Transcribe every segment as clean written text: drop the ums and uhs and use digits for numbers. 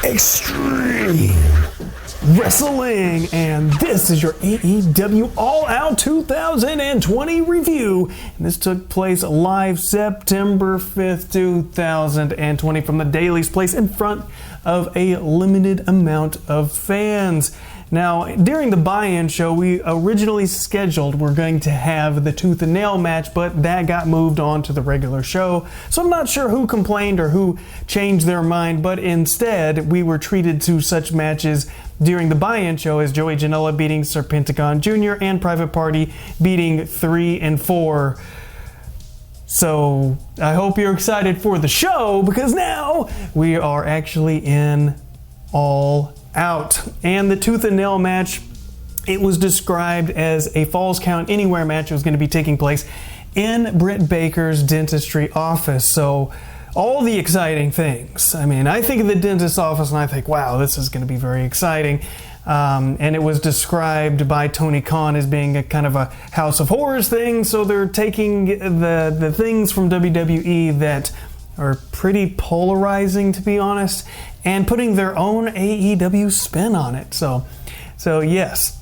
Extreme Wrestling, and this is your AEW All Out 2020 review. And this took place live September 5th, 2020 from the Daily's place in front of a limited amount of fans. Now, during the buy-in show, we originally scheduled we're going to have the tooth and nail match, but that got moved on to the regular show. So I'm not sure who complained or who changed their mind, but instead we were treated to such matches during the buy-in show as Joey Janela beating Serpentagon Jr. and Private Party beating 3 and 4. So I hope you're excited for the show, because now we are actually in All Out. And the tooth and nail match, it was described as a Falls Count Anywhere match. It was going to be taking place in Britt Baker's dentistry office. So all the exciting things. I mean, I think of the dentist's office and I think, wow, this is going to be very exciting. And it was described by Tony Khan as being a kind of a House of Horrors thing. So they're taking the things from WWE that are pretty polarizing, to be honest, and putting their own AEW spin on it. So yes.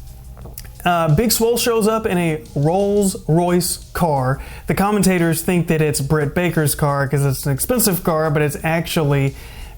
Big Swole shows up in a Rolls-Royce car. The commentators think that it's Britt Baker's car because it's an expensive car, but it's actually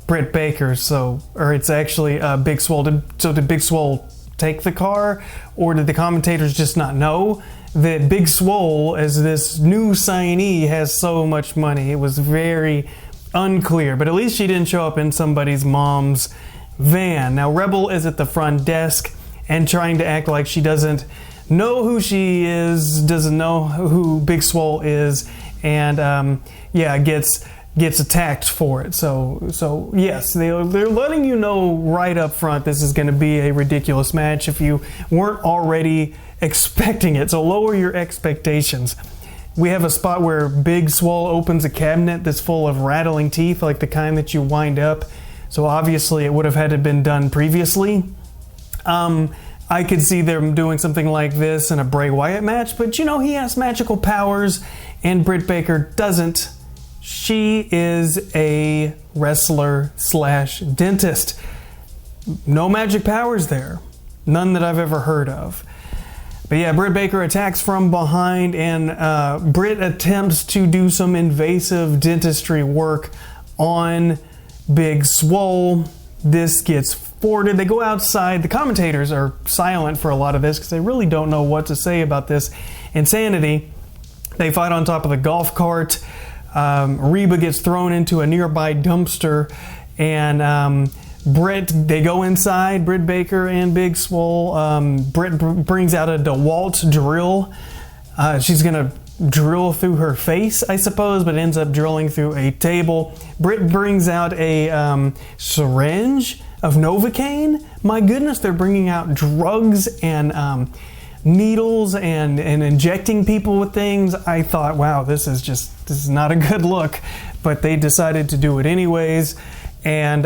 Britt Baker's. Or it's actually Big Swole. So did Big Swole take the car, or did the commentators just not know that Big Swole, as this new signee, has so much money? It was very unclear, but at least she didn't show up in somebody's mom's van. Now, Rebel is at the front desk and trying to act like she doesn't know who she is, doesn't know who Big Swole is, and gets attacked for it. So yes, they're letting you know right up front this is going to be a ridiculous match if you weren't already expecting it. So lower your expectations. We have a spot where Big Swole opens a cabinet that's full of rattling teeth, like the kind that you wind up. So obviously it would have had to been done previously. I could see them doing something like this in a Bray Wyatt match, but he has magical powers and Britt Baker doesn't. She is a wrestler / dentist. No magic powers there. None that I've ever heard of. But yeah, Britt Baker attacks from behind, and Britt attempts to do some invasive dentistry work on Big Swole. This gets forwarded. They go outside. The commentators are silent for a lot of this because they really don't know what to say about this insanity. They fight on top of the golf cart. Reba gets thrown into a nearby dumpster, and they go inside, Britt Baker and Big Swole. Britt brings out a DeWalt drill. She's going to drill through her face, I suppose, but ends up drilling through a table. Britt brings out a syringe of Novocaine. My goodness, they're bringing out drugs and needles and injecting people with things. I thought, wow, this is not a good look, but they decided to do it anyways. And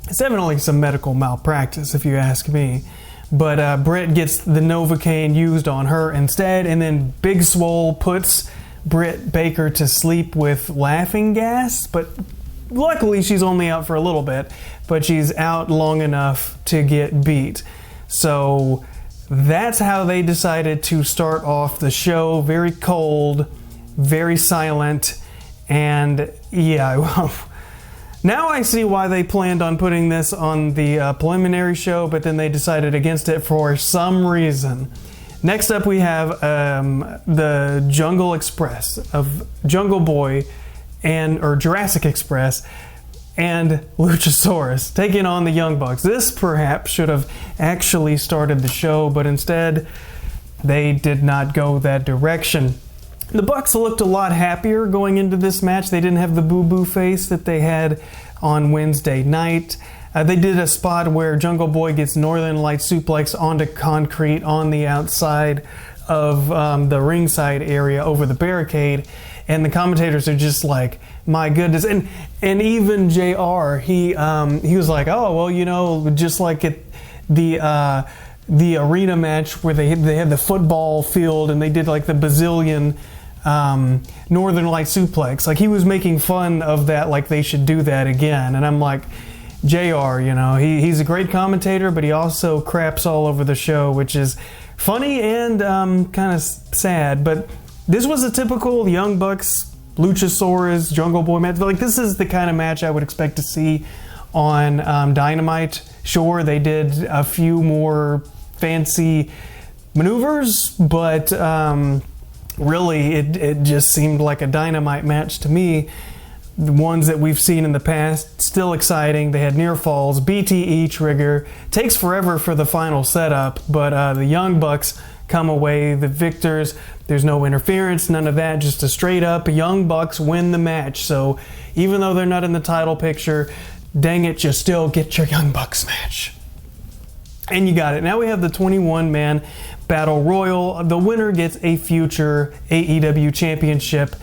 it's definitely some medical malpractice, if you ask me. But Britt gets the Novocaine used on her instead, and then Big Swole puts Britt Baker to sleep with laughing gas. But luckily, she's only out for a little bit, but she's out long enough to get beat. So that's how they decided to start off the show. Very cold, very silent, and yeah, well, now I see why they planned on putting this on the preliminary show, but then they decided against it for some reason. Next up, we have the Jungle Express of Jungle Boy or Jurassic Express and Luchasaurus taking on the Young Bucks. This perhaps should have actually started the show, but instead they did not go that direction. The Bucks looked a lot happier going into this match. They didn't have the boo-boo face that they had on Wednesday night. They did a spot where Jungle Boy gets Northern Light suplex onto concrete on the outside of the ringside area over the barricade, and the commentators are just like, my goodness. And even JR, he was like, oh, well, just like at the arena match where they had the football field and they did like the bazillion Northern Light suplex. Like, he was making fun of that, like they should do that again. And I'm like, JR, he's a great commentator, but he also craps all over the show, which is funny and kind of sad. But this was a typical Young Bucks, Luchasaurus, Jungle Boy match. Like, this is the kind of match I would expect to see on Dynamite. Sure, they did a few more fancy maneuvers, but really it just seemed like a Dynamite match to me. The ones that we've seen in the past, still exciting. They had near falls, BTE trigger. Takes forever for the final setup, but the Young Bucks come away the victors. There's no interference, none of that, just a straight up Young Bucks win the match. So even though they're not in the title picture, dang it, you still get your Young Bucks match. And you got it. Now we have the 21-man Battle Royal. The winner gets a future AEW Championship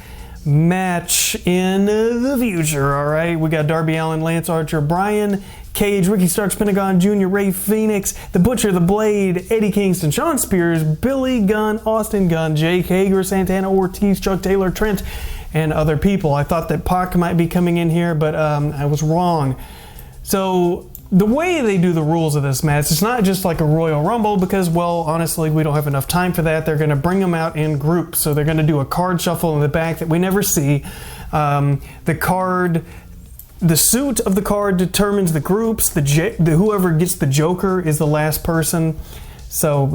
match in the future. All right, we got Darby Allin, Lance Archer, Brian Cage, Ricky Starks, Pentagon Jr., Ray Phoenix, The Butcher, The Blade, Eddie Kingston, Shawn Spears, Billy Gunn, Austin Gunn, Jake Hager, Santana Ortiz, Chuck Taylor, Trent, and other people. I thought that Pac might be coming in here, but I was wrong. So the way they do the rules of this match, it's not just like a Royal Rumble because, well, honestly, we don't have enough time for that. They're going to bring them out in groups. So they're going to do a card shuffle in the back that we never see. The suit of the card determines the groups. Whoever gets the Joker is the last person. So,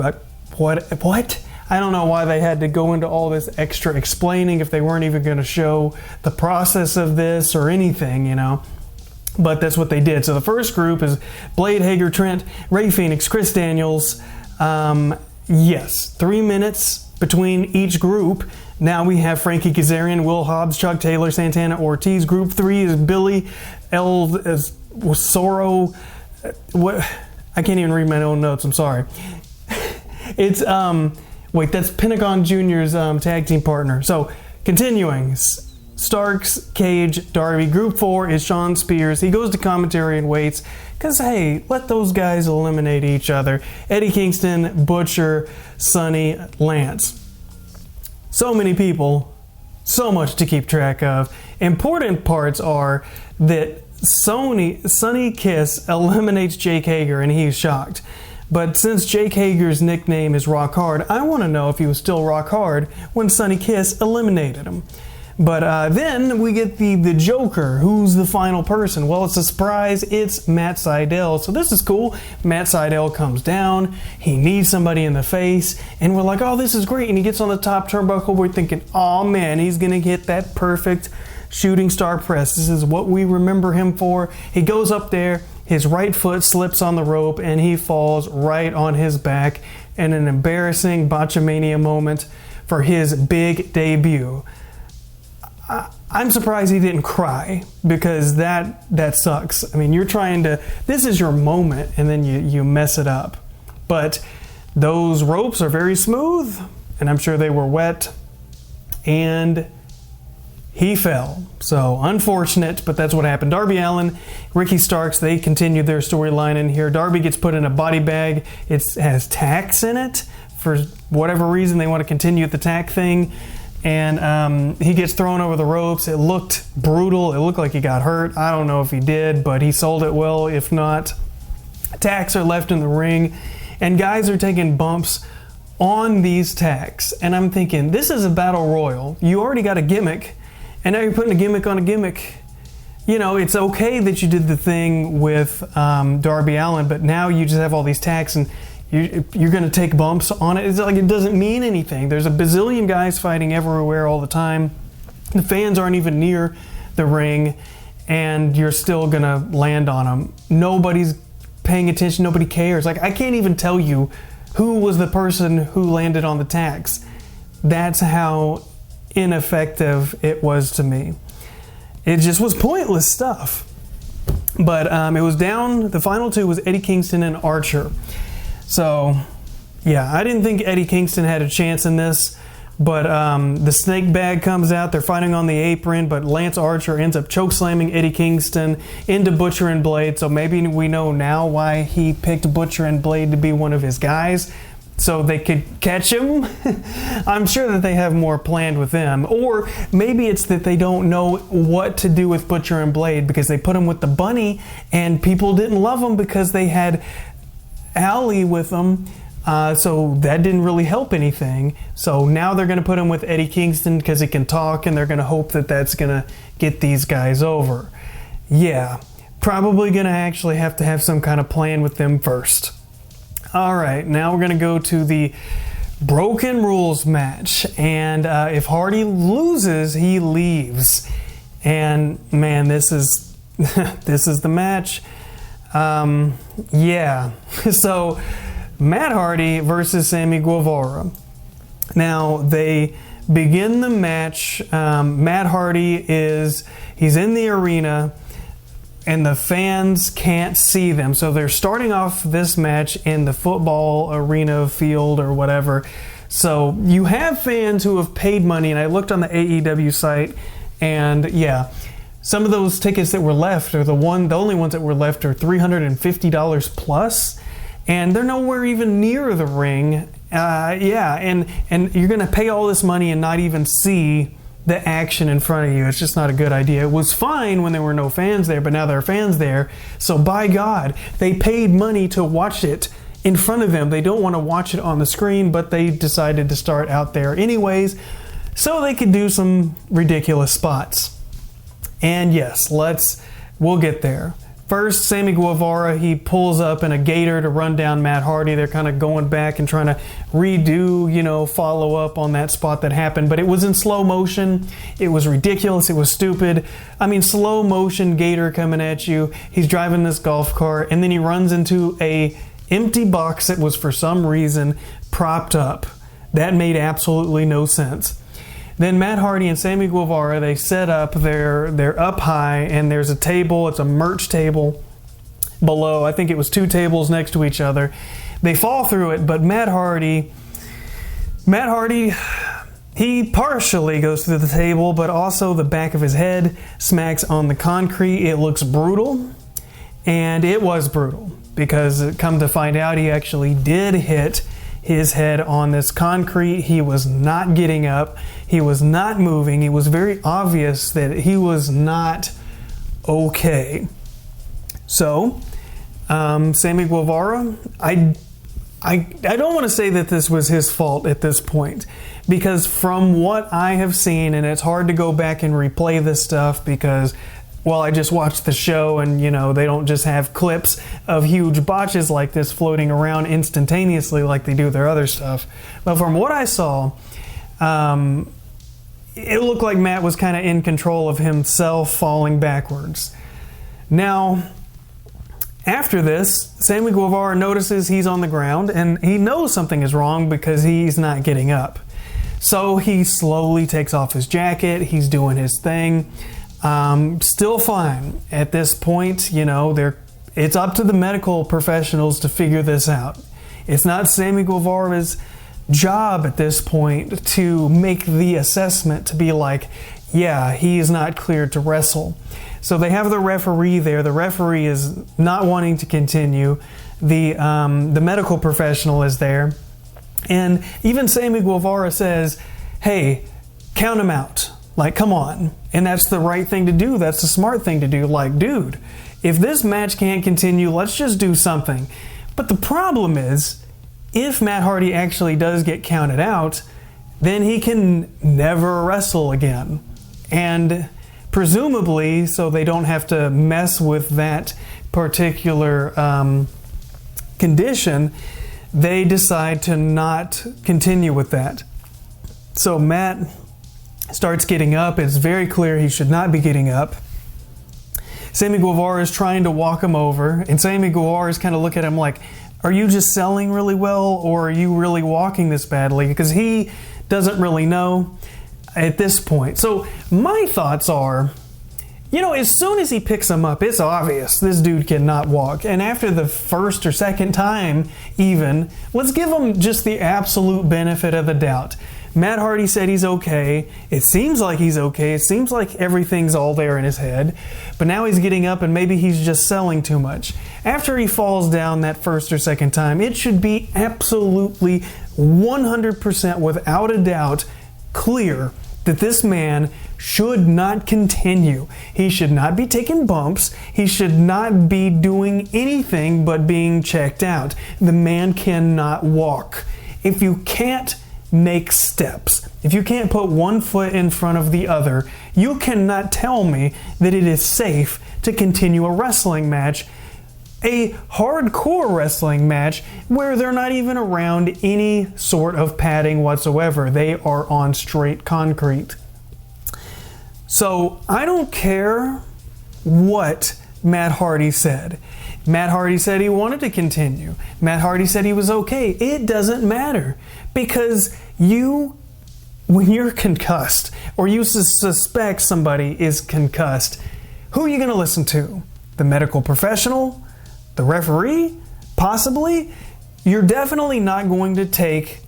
what? I don't know why they had to go into all this extra explaining if they weren't even going to show the process of this or anything, But that's what they did. So the first group is Blade, Hager, Trent, Ray Phoenix, Chris Daniels. 3 minutes between each group. Now we have Frankie Kazarian, Will Hobbs, Chuck Taylor, Santana Ortiz. Group 3 is Billy Soro. What? I can't even read my own notes. I'm sorry. It's that's Pentagon Jr.'s tag team partner. So continuing. Starks, Cage, Darby. Group 4 is Shawn Spears. He goes to commentary and waits because, hey, let those guys eliminate each other. Eddie Kingston, Butcher, Sonny, Lance. So many people, so much to keep track of. Important parts are that Sonny Kiss eliminates Jake Hager and he's shocked. But since Jake Hager's nickname is Rock Hard, I want to know if he was still Rock Hard when Sonny Kiss eliminated him. But then we get the Joker. Who's the final person? Well, it's a surprise. It's Matt Sydal. So this is cool. Matt Sydal comes down. He needs somebody in the face. And we're like, oh, this is great. And he gets on the top turnbuckle. We're thinking, oh, man, he's going to get that perfect shooting star press. This is what we remember him for. He goes up there. His right foot slips on the rope. And he falls right on his back in an embarrassing botchamania moment for his big debut. I'm surprised he didn't cry because that sucks. I mean, this is your moment and then you mess it up. But those ropes are very smooth and I'm sure they were wet and he fell. So unfortunate, but that's what happened. Darby Allin, Ricky Starks, they continued their storyline in here. Darby gets put in a body bag. It has tacks in it. For whatever reason, they want to continue the tack thing. And he gets thrown over the ropes. It looked brutal. It looked like he got hurt. I don't know if he did, but he sold it well. If not, tacks are left in the ring, and guys are taking bumps on these tacks. And I'm thinking, this is a battle royal. You already got a gimmick, and now you're putting a gimmick on a gimmick. It's okay that you did the thing with Darby Allin, but now you just have all these tacks, and you're going to take bumps on it. It's like it doesn't mean anything. There's a bazillion guys fighting everywhere all the time. The fans aren't even near the ring, and you're still going to land on them. Nobody's paying attention. Nobody cares. Like, I can't even tell you who was the person who landed on the tacks. That's how ineffective it was to me. It just was pointless stuff. But it was down. The final two was Eddie Kingston and Archer. So, yeah, I didn't think Eddie Kingston had a chance in this, but the snake bag comes out. They're fighting on the apron, but Lance Archer ends up chokeslamming Eddie Kingston into Butcher and Blade, so maybe we know now why he picked Butcher and Blade to be one of his guys. so they could catch him. I'm sure that they have more planned with them. Or maybe it's that they don't know what to do with Butcher and Blade because they put him with the Bunny and people didn't love him because they had Allie with them. So that didn't really help anything. So now they're going to put him with Eddie Kingston because he can talk, and they're going to hope that that's going to get these guys over. Yeah, probably going to actually have to have some kind of plan with them first. All right, now we're going to go to the Broken Rules match. And if Hardy loses, he leaves. And man, this is this is the match. Yeah, so Matt Hardy versus Sammy Guevara. Now, they begin the match. Matt Hardy he's in the arena, and the fans can't see them. So they're starting off this match in the football arena field or whatever. So you have fans who have paid money, and I looked on the AEW site, and yeah, some of those tickets that were left are the only ones that were left are $350 plus. And they're nowhere even near the ring. Yeah, and you're going to pay all this money and not even see the action in front of you. It's just not a good idea. It was fine when there were no fans there, but now there are fans there. So by God, they paid money to watch it in front of them. They don't want to watch it on the screen, but they decided to start out there anyways so they could do some ridiculous spots. And yes, we'll get there. First, Sammy Guevara, he pulls up in a gator to run down Matt Hardy. They're kind of going back and trying to redo, follow up on that spot that happened. But it was in slow motion. It was ridiculous. It was stupid. I mean, slow motion gator coming at you. He's driving this golf cart, and then he runs into a empty box that was for some reason propped up. That made absolutely no sense. Then Matt Hardy and Sammy Guevara, they set up, they're up high, and there's a table, it's a merch table below. I think it was 2 tables next to each other. They fall through it, but Matt Hardy, he partially goes through the table, but also the back of his head smacks on the concrete. It looks brutal, and it was brutal, because come to find out, he actually did hit his head on this concrete. He was not getting up. He was not moving. It was very obvious that he was not okay. So, Sammy Guevara, I don't want to say that this was his fault at this point, because from what I have seen, and it's hard to go back and replay this stuff because, well, I just watched the show, and they don't just have clips of huge botches like this floating around instantaneously like they do their other stuff. But from what I saw, it looked like Matt was kind of in control of himself falling backwards. Now, after this, Sammy Guevara notices he's on the ground, and he knows something is wrong because he's not getting up. So he slowly takes off his jacket. He's doing his thing. Still fine. At this point, it's up to the medical professionals to figure this out. It's not Sammy Guevara's job at this point to make the assessment to be like, yeah, he is not cleared to wrestle. So they have the referee there. The referee is not wanting to continue. The medical professional is there. And even Sammy Guevara says, hey, count him out. Like, come on. And that's the right thing to do. That's the smart thing to do. Like, dude, if this match can't continue, let's just do something. But the problem is, if Matt Hardy actually does get counted out, then he can never wrestle again. And presumably, so they don't have to mess with that particular condition, they decide to not continue with that. So Matt starts getting up. It's very clear he should not be getting up. Sammy Guevara is trying to walk him over, and Sammy Guevara is kind of looking at him like, are you just selling really well, or are you really walking this badly? Because he doesn't really know at this point. So my thoughts are, as soon as he picks him up, it's obvious this dude cannot walk. And after the first or second time even, let's give him just the absolute benefit of the doubt. Matt Hardy said he's okay. It seems like he's okay. It seems like everything's all there in his head. But now he's getting up and maybe he's just selling too much. After he falls down that first or second time, it should be absolutely 100% without a doubt clear that this man should not continue. He should not be taking bumps. He should not be doing anything but being checked out. The man cannot walk. If you can't make steps, if you can't put one foot in front of the other, you cannot tell me that it is safe to continue a wrestling match, a hardcore wrestling match where they're not even around any sort of padding whatsoever. They are on straight concrete. So I don't care what Matt Hardy said. Matt Hardy said he wanted to continue. Matt Hardy said he was okay. It doesn't matter, because when you're concussed or you suspect somebody is concussed, who are you going to listen to? The medical professional? The referee? Possibly? You're definitely not going to take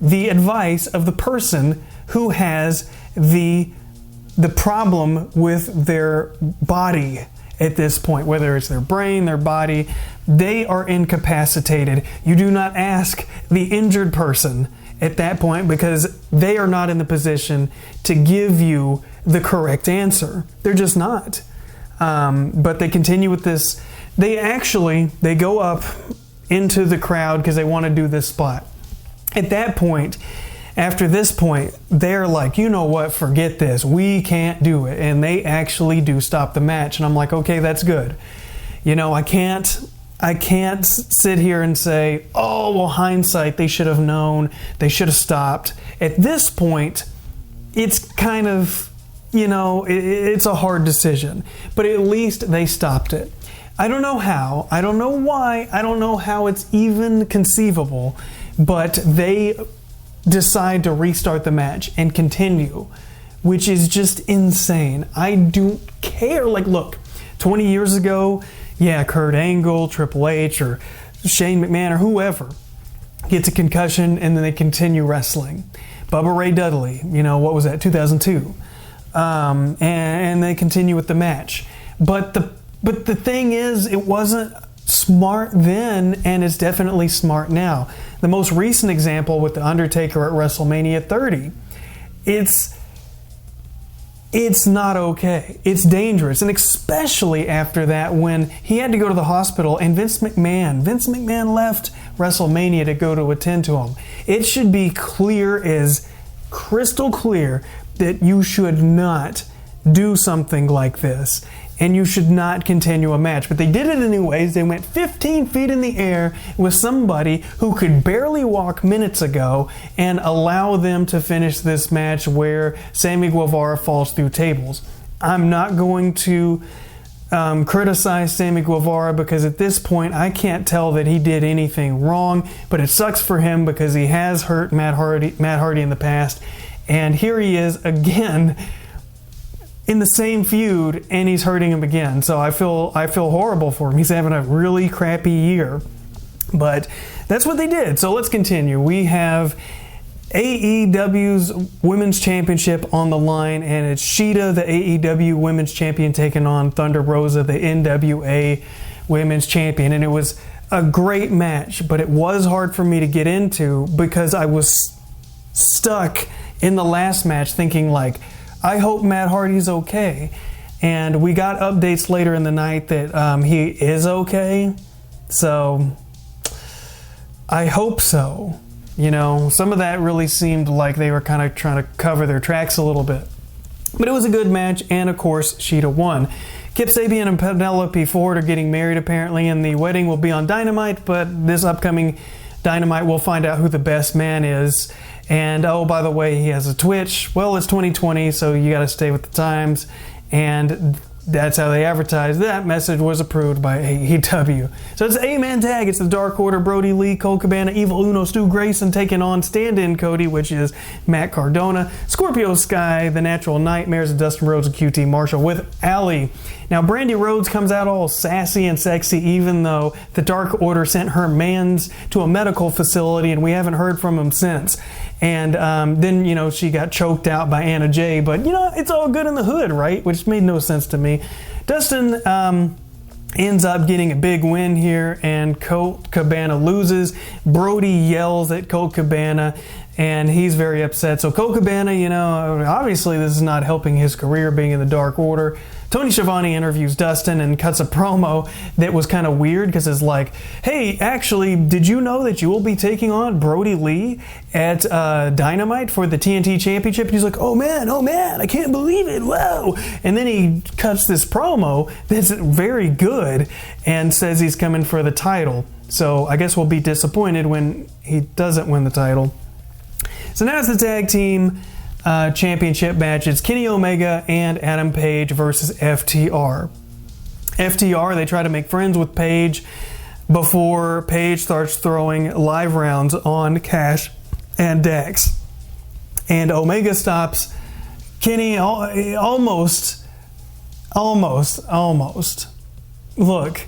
the advice of the person who has the problem with their body at this point, whether it's their brain, their body. They are incapacitated. You do not ask the injured person at that point, because they are not in the position to give you the correct answer. They're just not. But they continue with this. They go up into the crowd because they want to do this spot. At that point, after this point, they're like, you know what, forget this. We can't do it. And they actually do stop the match. And I'm like, okay, that's good. You know, I can't sit here and say, oh, well, hindsight, they should have known. They should have stopped. At this point, it's kind of, you know, it's a hard decision. But at least they stopped it. I don't know how. I don't know why. I don't know how it's even conceivable. But they decide to restart the match and continue, which is just insane. I don't care. Like, look, 20 years ago, yeah, Kurt Angle, Triple H, or Shane McMahon, or whoever gets a concussion and then they continue wrestling. Bubba Ray Dudley, you know, what was that, 2002? And they continue with the match. But the thing is, it wasn't smart then, and it's definitely smart now. The most recent example with The Undertaker at WrestleMania 30, it's not okay. It's dangerous. And especially after that, when he had to go to the hospital and Vince McMahon left WrestleMania to go to attend to him. It should be clear as crystal clear that you should not do something like this. And you should not continue a match. But they did it anyways. They went 15 feet in the air with somebody who could barely walk minutes ago and allow them to finish this match where Sammy Guevara falls through tables. I'm not going to criticize Sammy Guevara, because at this point I can't tell that he did anything wrong, but it sucks for him because he has hurt Matt Hardy in the past. And here he is again in the same feud, and he's hurting him again. So I feel horrible for him. He's having a really crappy year. But that's what they did. So let's continue. We have AEW's Women's Championship on the line, and it's Shida, the AEW Women's Champion, taking on Thunder Rosa, the NWA Women's Champion. And it was a great match, but it was hard for me to get into because I was stuck in the last match thinking, like, I hope Matt Hardy's okay. And we got updates later in the night that he is okay. So I hope so. You know, some of that really seemed like they were kind of trying to cover their tracks a little bit. But it was a good match, and of course, Shida won. Kip Sabian and Penelope Ford are getting married apparently, and the wedding will be on Dynamite, but this upcoming Dynamite we'll find out who the best man is. And oh, by the way, he has a Twitch. Well, it's 2020, so you got to stay with the times. And that's how they advertise. That message was approved by AEW. So it's an 8-man tag. It's the Dark Order, Brody Lee, Cole Cabana, Evil Uno, Stu Grayson taking on stand-in Cody, which is Matt Cardona, Scorpio Sky, The Natural Nightmares of Dustin Rhodes, and QT Marshall with Allie. Now, Brandy Rhodes comes out all sassy and sexy, even though the Dark Order sent her mans to a medical facility, and we haven't heard from him since. And then, she got choked out by Anna Jay. But, it's all good in the hood, right? Which made no sense to me. Dustin ends up getting a big win here, and Colt Cabana loses. Brody yells at Colt Cabana, and he's very upset. So Colt Cabana, obviously this is not helping his career being in the Dark Order. Tony Schiavone interviews Dustin and cuts a promo that was kind of weird because it's like, hey, actually, did you know that you will be taking on Brody Lee at Dynamite for the TNT Championship? And he's like, oh man, I can't believe it, whoa. And then he cuts this promo that's very good and says he's coming for the title. So I guess we'll be disappointed when he doesn't win the title. So now it's the tag team championship match. It's Kenny Omega and Adam Page versus FTR. FTR, they try to make friends with Page before Page starts throwing live rounds on Cash and Dax. And Omega stops Kenny almost. Look,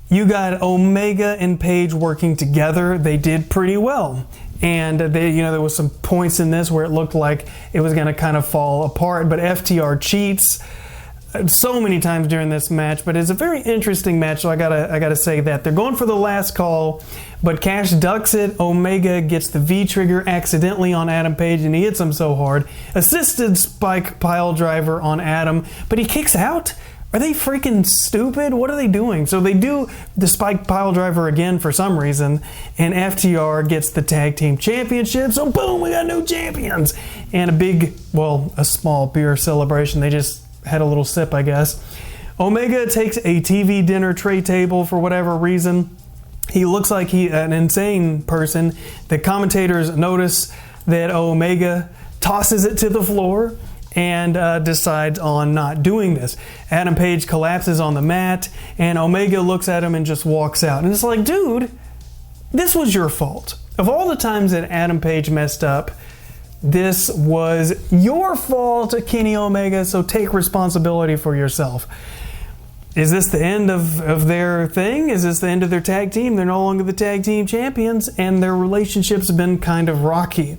you got Omega and Page working together. They did pretty well. And there was some points in this where it looked like it was going to kind of fall apart. But FTR cheats so many times during this match. But it's a very interesting match, so I gotta say that. They're going for the last call, but Cash ducks it. Omega gets the V-trigger accidentally on Adam Page, and he hits him so hard. Assisted spike pile driver on Adam, but he kicks out. Are they freaking stupid? What are they doing? So they do the spike pile driver again for some reason, and FTR gets the tag team championship. So boom, we got new champions. And a small beer celebration. They just had a little sip, I guess. Omega takes a TV dinner tray table for whatever reason. He looks like he's an insane person. The commentators notice that Omega tosses it to the floor and decides on not doing this. Adam Page collapses on the mat, and Omega looks at him and just walks out. And it's like, dude, this was your fault. Of all the times that Adam Page messed up, this was your fault, Kenny Omega, so take responsibility for yourself. Is this the end of their thing? Is this the end of their tag team? They're no longer the tag team champions, and their relationship's been kind of rocky.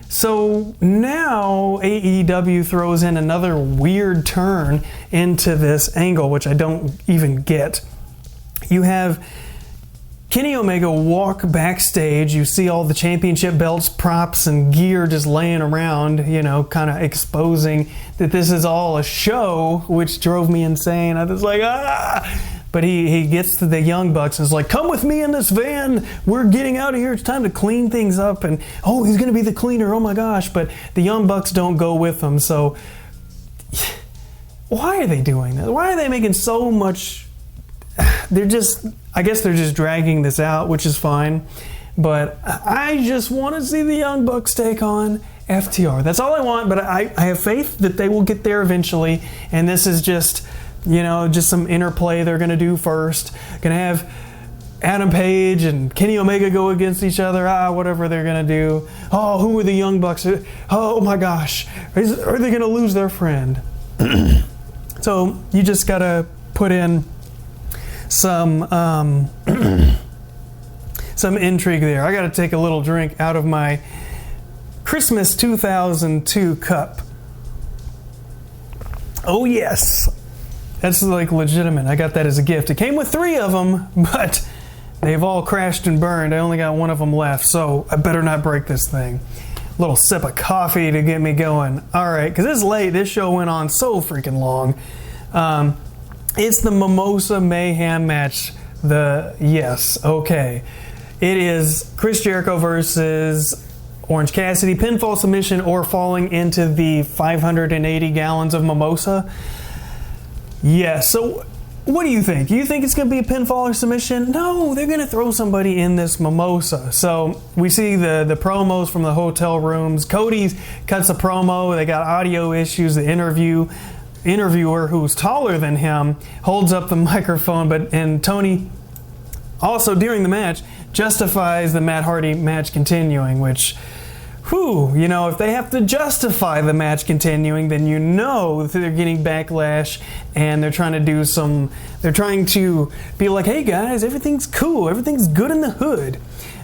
So now AEW throws in another weird turn into this angle, which I don't even get. You have Kenny Omega walk backstage. You see all the championship belts, props, and gear just laying around, kind of exposing that this is all a show, which drove me insane. I was like, But he gets to the Young Bucks and is like, come with me in this van. We're getting out of here. It's time to clean things up. And, he's going to be the cleaner. Oh, my gosh. But the Young Bucks don't go with him. So why are they doing that? Why are they making so much? I guess they're just dragging this out, which is fine. But I just want to see the Young Bucks take on FTR. That's all I want. But I have faith that they will get there eventually. And this is just some interplay they're going to do first. Going to have Adam Page and Kenny Omega go against each other. Whatever they're going to do. Oh, who are the Young Bucks? Oh, my gosh. Are they going to lose their friend? So you just got to put in some intrigue there. I got to take a little drink out of my Christmas 2002 cup. Oh, yes. That's like legitimate. I got that as a gift. It came with 3 of them, but they've all crashed and burned. I only got 1 of them left, so I better not break this thing. A little sip of coffee to get me going. All right, because it's late. This show went on so freaking long. It's the Mimosa Mayhem match. Okay. It is Chris Jericho versus Orange Cassidy. Pinfall submission or falling into the 580 gallons of mimosa. Yes. So what do you think? Do you think it's going to be a pinfall or submission? No, they're going to throw somebody in this mimosa. So we see the promos from the hotel rooms. Cody cuts a promo. They got audio issues. The interviewer, who's taller than him, holds up the microphone. And Tony, also during the match, justifies the Matt Hardy match continuing, which... if they have to justify the match continuing, then that they're getting backlash and they're trying to be like, hey guys, everything's cool, everything's good in the hood.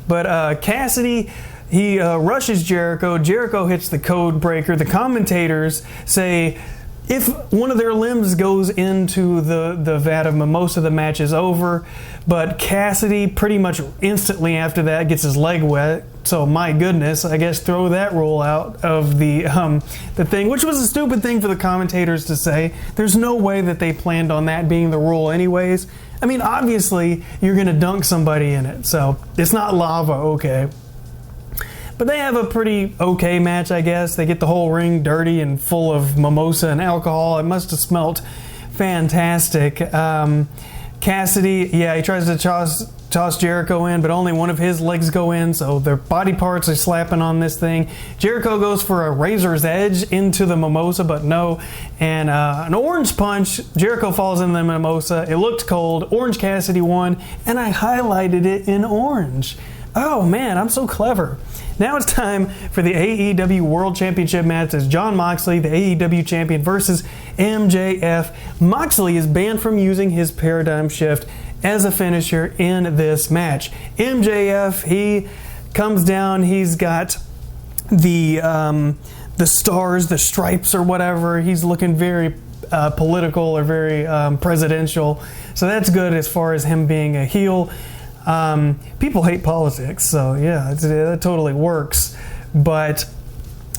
But Cassidy, He rushes Jericho. Jericho hits the code breaker. The commentators say if one of their limbs goes into the vat of mimosa, the match is over. But Cassidy pretty much instantly after that gets his leg wet. So my goodness, I guess throw that rule out of the thing, which was a stupid thing for the commentators to say. There's no way that they planned on that being the rule anyways. I mean, obviously you're going to dunk somebody in it, so it's not lava, okay. But they have a pretty okay match, I guess. They get the whole ring dirty and full of mimosa and alcohol. It must have smelt fantastic. Cassidy, yeah, he tries to toss Jericho in, but only one of his legs go in, so their body parts are slapping on this thing. Jericho goes for a razor's edge into the mimosa, but no. And an orange punch. Jericho falls in the mimosa. It looked cold. Orange Cassidy won, and I highlighted it in orange. Oh man, I'm so clever. Now it's time for the AEW World Championship match as Jon Moxley, the AEW champion, versus MJF. Moxley is banned from using his paradigm shift as a finisher in this match. MJF, he comes down, he's got the stars, the stripes or whatever. He's looking very political or very presidential. So that's good as far as him being a heel. People hate politics, so yeah, that totally works. But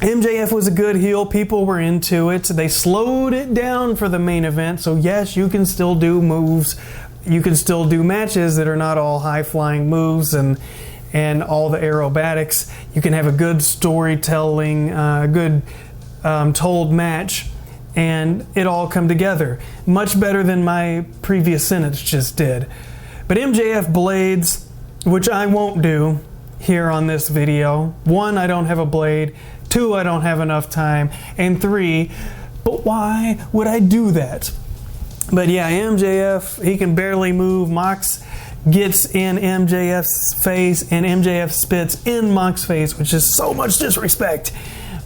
MJF was a good heel. People were into it. They slowed it down for the main event. So yes, you can still do moves. You can still do matches that are not all high-flying moves and all the aerobatics. You can have a good storytelling, good told match, and it all come together. Much better than my previous sentence just did. But MJF blades, which I won't do here on this video. 1, I don't have a blade. 2, I don't have enough time. And 3, but why would I do that? But yeah, MJF, he can barely move. Mox gets in MJF's face, and MJF spits in Mox's face, which is so much disrespect.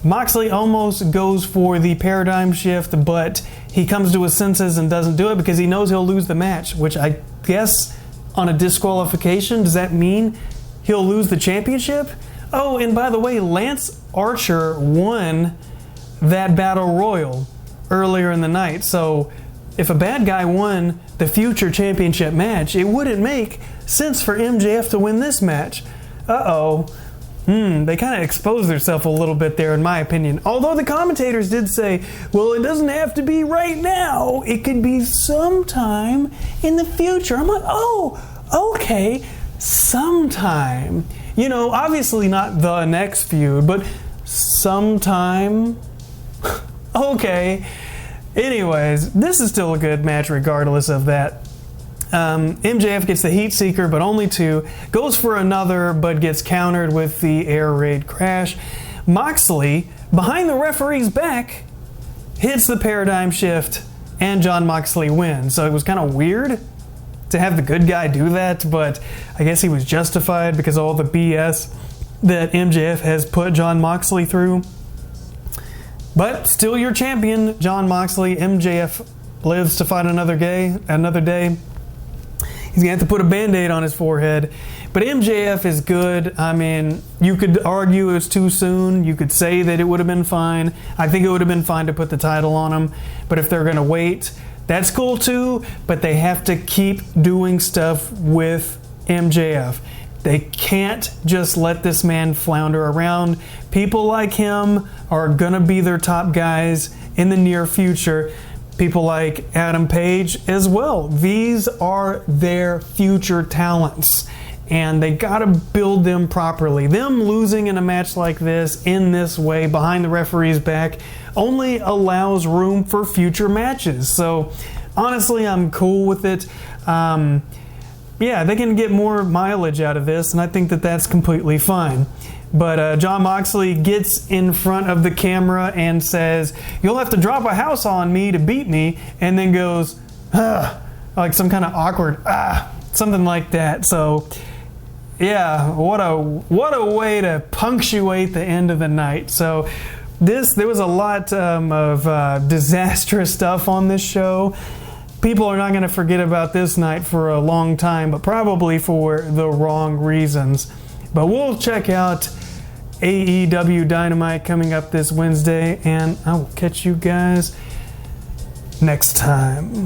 Moxley almost goes for the paradigm shift, but he comes to his senses and doesn't do it because he knows he'll lose the match, which I guess on a disqualification, does that mean he'll lose the championship? Oh, and by the way, Lance Archer won that battle royal earlier in the night. So if a bad guy won the future championship match, it wouldn't make sense for MJF to win this match. They kind of exposed themselves a little bit there, in my opinion. Although the commentators did say, well, it doesn't have to be right now. It could be sometime in the future. I'm like, oh, okay, sometime. You know, obviously not the next feud, but sometime. Okay. Anyways, this is still a good match regardless of that. MJF gets the heat seeker, but only 2. Goes for another, but gets countered with the air raid crash. Moxley, behind the referee's back, hits the paradigm shift, and Jon Moxley wins. So it was kind of weird to have the good guy do that, but I guess he was justified because of all the BS that MJF has put Jon Moxley through. But still your champion, Jon Moxley. MJF lives to fight another day. He's going to have to put a Band-Aid on his forehead. But MJF is good. I mean, you could argue it was too soon. You could say that it would have been fine. I think it would have been fine to put the title on him. But if they're going to wait, that's cool too. But they have to keep doing stuff with MJF. They can't just let this man flounder around. People like him are going to be their top guys in the near future. People like Adam Page as well. These are their future talents, and they got to build them properly. Them losing in a match like this, in this way, behind the referee's back, only allows room for future matches. So, honestly, I'm cool with it. Yeah, they can get more mileage out of this, and I think that that's completely fine. But Jon Moxley gets in front of the camera and says, "You'll have to drop a house on me to beat me," and then goes, like some kind of awkward, something like that. So, yeah, what a way to punctuate the end of the night. So, there was a lot of disastrous stuff on this show. People are not going to forget about this night for a long time, but probably for the wrong reasons. But we'll check out AEW Dynamite coming up this Wednesday, and I will catch you guys next time.